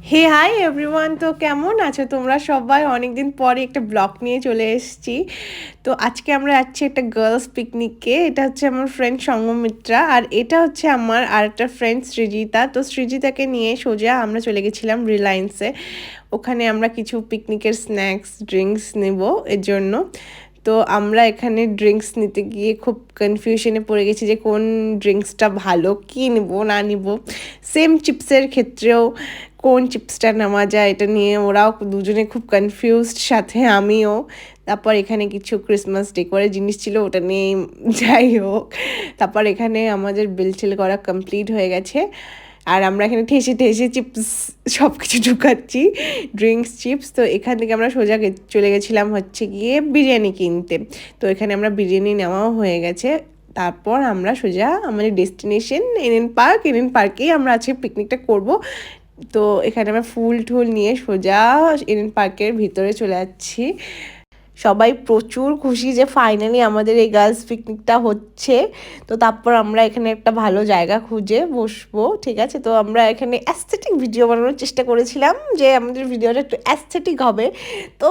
হে hi everyone, তো কেমন আছো তোমরা সবাই? অনেকদিন পরে একটা ব্লগ নিয়ে চলে এসেছি। তো আজকে আমরা যাচ্ছি একটা গার্লস পিকনিকে। এটা হচ্ছে আমার ফ্রেন্ড সঙ্গমিত্রা, আর এটা হচ্ছে আমার আর একটা ফ্রেন্ড সৃজিতা। তো সৃজিতাকে নিয়ে সোজা আমরা চলে গেছিলাম রিলায়েন্সে। ওখানে আমরা কিছু পিকনিকের স্ন্যাক্স ড্রিঙ্কস নেব এর জন্য। তো আমরা এখানে ড্রিঙ্কস নিতে গিয়ে খুব কনফিউশনে পড়ে গেছি যে কোন ড্রিঙ্কসটা ভালো, কী নিব না নিব। সেম চিপসের ক্ষেত্রেও কোন চিপসটা নেওয়া যায় এটা নিয়ে ওরাও দুজনে খুব কনফিউজড, সাথে আমিও। তারপর এখানে কিছু ক্রিসমাস ডেকোরের জিনিস ছিল, ওটা নিয়ে যাই হোক। তারপর এখানে আমাদের বিল টিল করা কমপ্লিট হয়ে গেছে, আর আমরা এখানে ঠেসে ঠেসে চিপস সব কিছু ঢুকাচ্ছি, ড্রিঙ্কস চিপস। তো এখান থেকে আমরা সোজা চলে গেছিলাম হচ্ছে গিয়ে বিরিয়ানি কিনতে। তো এখানে আমরা বিরিয়ানি নেওয়াও হয়ে গেছে। তারপর আমরা সোজা আমাদের ডেস্টিনেশন এনএন পার্কেই আমরা আজকে পিকনিকটা করব। তো এখানে আমরা ফুল টুল নিয়ে সোজা এনএন পার্কের ভিতরে চলে যাচ্ছি। সবাই প্রচুর খুশি যে ফাইনালি আমাদের এই গার্লস পিকনিকটা হচ্ছে। তো তারপর আমরা এখানে একটা ভালো জায়গা খুঁজে বসবো, ঠিক আছে। তো আমরা এখানে অ্যাস্থেটিক ভিডিও বানানোর চেষ্টা করেছিলাম যে আমাদের ভিডিওটা একটু অ্যাস্থেটিক হবে। তো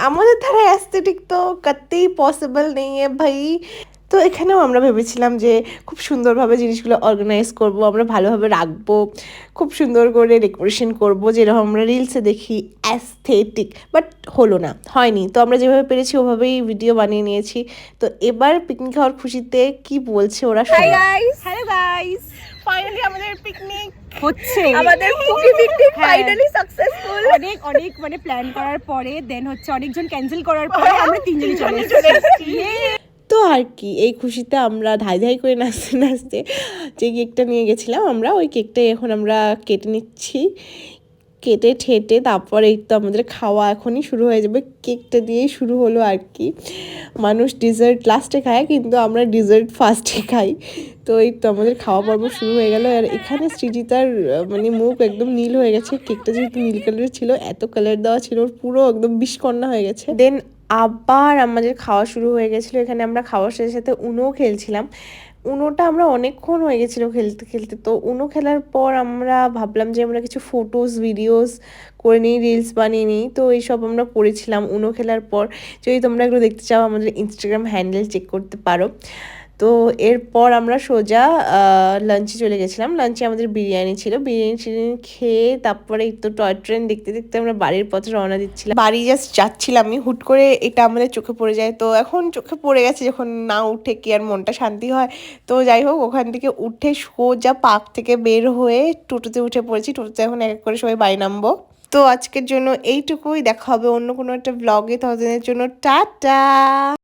আমাদের দ্বারা অ্যাস্থেটিক তো করতেই পসিবল নেই ভাই। তো এখানেও আমরা ভেবেছিলাম যে খুব সুন্দরভাবে জিনিসগুলো অর্গানাইজ করব, আমরা ভালোভাবে রাখবো, খুব সুন্দর করে ডেকোরেশন করব, যেরকম আমরা রিলসে দেখি অ্যাস্থেটিক। বাট হলো না, হয়নি। তো আমরা যেভাবে পেরেছি ওভাবেই ভিডিও বানিয়ে নিয়েছি। তো এবার পিকনিক খাওয়ার খুশিতে কি বলছে ওরা হাই শোনো। গাইস, হ্যালো গাইস, ফাইনালি আমাদের পিকনিক হচ্ছে আমাদের পুকি পিকনিক হ্যাঁ। Finally successful. অনেক অনেক মানে প্ল্যান করার পরে দেন হচ্ছে অনেকজন ক্যান্সেল করার পরে আমরা তিনজনই চলে এসেছি। তো আর কি, এই খুশিতে আমরা ধাই ধাই করে নাচতে নাচতে যে কেকটা নিয়ে গেছিলাম আমরা, ওই কেকটাই এখন আমরা কেটে নিচ্ছি। কেটে ঠেটে তারপরে এই তো আমাদের খাওয়া এখনই শুরু হয়ে যাবে। কেকটা দিয়েই শুরু হলো আর কি। মানুষ ডিজার্ট লাস্টে খায়, কিন্তু আমরা ডিজার্ট ফার্স্টে খাই। তো এই তো আমাদের খাওয়া পর্ব শুরু হয়ে গেল। আর এখানে সৃজিতার মানে মুখ একদম নীল হয়ে গেছে। কেকটা যেহেতু নীল কালারের ছিল, এত কালার দেওয়া ছিল, ওর পুরো একদম বিষকন্যা হয়ে গেছে। দেন আবার আমাদের খাওয়া শুরু হয়ে গেছিলো। এখানে আমরা খাওয়ার সাথে সাথে উনোও খেলছিলাম। উনোটা আমরা অনেকক্ষণ হয়ে গেছিলো খেলতে খেলতে। তো উনো খেলার পর আমরা ভাবলাম যে আমরা কিছু ফটোস ভিডিওস করে নিই, রিলস বানিয়ে নিই। তো এইসব আমরা করেছিলাম উনো খেলার পর। যদি তোমরা এগুলো দেখতে চাও আমাদের ইনস্টাগ্রাম হ্যান্ডেল চেক করতে পারো। তো এরপর আমরা সোজা লাঞ্চে চলে গেছিলাম। লাঞ্চে আমাদের বিরিয়ানি ছিল, বিরিয়ানি খেয়ে তারপরে তো টয় ট্রেন দেখতে দেখতে আমরা বাড়ির পথে রওনা দিচ্ছিলাম। বাড়ি জাস্ট যাচ্ছিলাম, আমি হুট করে এটা আমাদের চোখে পড়ে যায়। তো এখন চোখে পড়ে গেছে, যখন না উঠে কি আর মনটা শান্তি হয়। তো যাই হোক, ওখান থেকে উঠে সোজা পার্ক থেকে বের হয়ে টোটোতে উঠে পড়েছি। টোটোতে এখন এক এক করে সবাই বাড়ি নামবো। তো আজকের জন্য এইটুকুই, দেখা হবে অন্য কোনো একটা ব্লগে। ততদিনের জন্য টাটা।